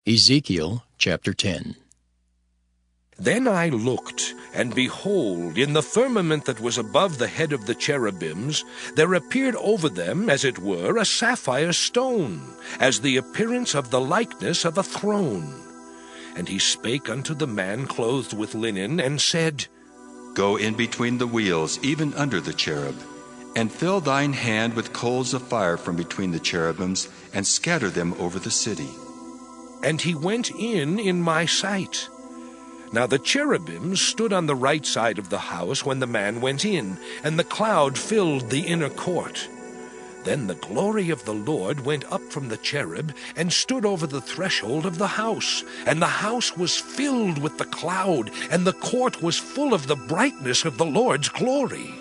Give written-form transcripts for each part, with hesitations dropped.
Ezekiel chapter 10. Then I looked, and behold, in the firmament that was above the head of the cherubims, there appeared over them, as it were, a sapphire stone, as the appearance of the likeness of a throne. And he spake unto the man clothed with linen, and said, Go in between the wheels, even under the cherub, and fill thine hand with coals of fire from between the cherubims, and scatter them over the city. And he went in my sight. Now the cherubims stood on the right side of the house when the man went in, and the cloud filled the inner court. Then the glory of the Lord went up from the cherub, and stood over the threshold of the house. And the house was filled with the cloud, and the court was full of the brightness of the Lord's glory.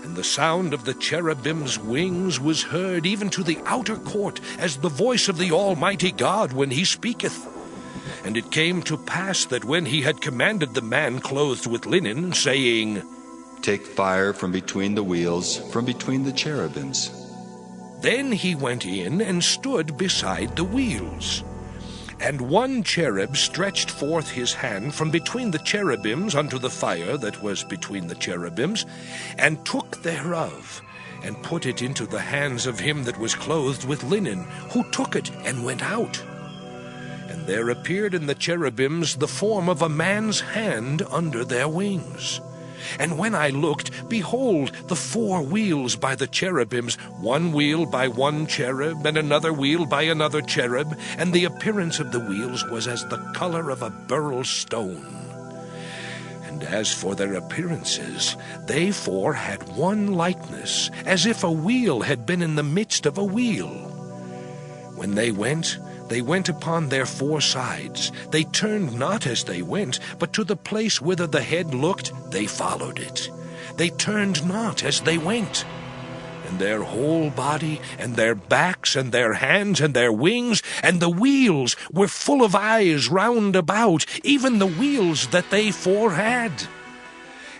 And the sound of the cherubim's wings was heard even to the outer court, as the voice of the Almighty God when he speaketh. And it came to pass that when he had commanded the man clothed with linen, saying, Take fire from between the wheels, from between the cherubims. Then he went in and stood beside the wheels. And one cherub stretched forth his hand from between the cherubims unto the fire that was between the cherubims, and took thereof, and put it into the hands of him that was clothed with linen, who took it and went out. And there appeared in the cherubims the form of a man's hand under their wings. And when I looked, behold, the 4 wheels by the cherubims, one wheel by one cherub, and another wheel by another cherub, and the appearance of the wheels was as the color of a beryl stone. And as for their appearances, they 4 had one likeness, as if a wheel had been in the midst of a wheel. When they went upon their 4 sides. They turned not as they went, but to the place whither the head looked, they followed it. They turned not as they went. And their whole body, and their backs, and their hands, and their wings, and the wheels were full of eyes round about, even the wheels that they 4 had.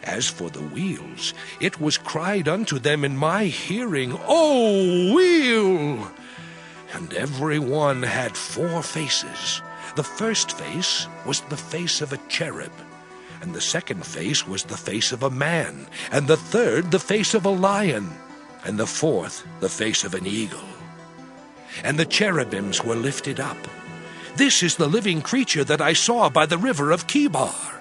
As for the wheels, it was cried unto them in my hearing, O wheel! And every one had 4 faces. The first face was the face of a cherub, and the second face was the face of a man, and the third the face of a lion, and the fourth the face of an eagle. And the cherubims were lifted up. This is the living creature that I saw by the river of Chebar.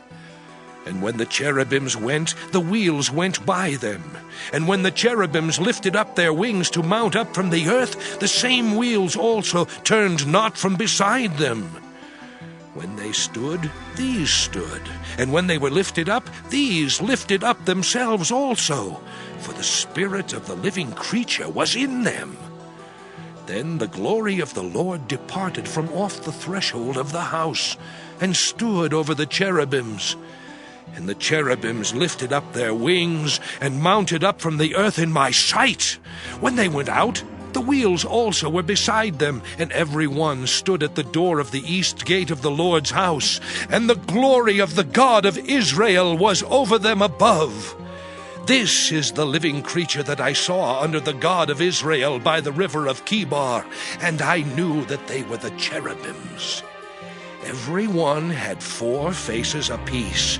And when the cherubims went, the wheels went by them. And when the cherubims lifted up their wings to mount up from the earth, the same wheels also turned not from beside them. When they stood, these stood. And when they were lifted up, these lifted up themselves also. For the spirit of the living creature was in them. Then the glory of the Lord departed from off the threshold of the house, and stood over the cherubims. And the cherubims lifted up their wings, and mounted up from the earth in my sight. When they went out, the wheels also were beside them, and every one stood at the door of the east gate of the Lord's house. And the glory of the God of Israel was over them above. This is the living creature that I saw under the God of Israel by the river of Chebar, and I knew that they were the cherubims. Every one had 4 faces apiece,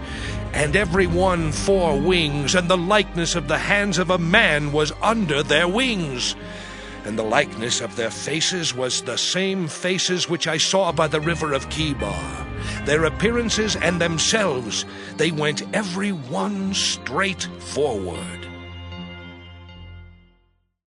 and every one 4 wings, and the likeness of the hands of a man was under their wings. And the likeness of their faces was the same faces which I saw by the river of Chebar. Their appearances and themselves, they went every one straight forward.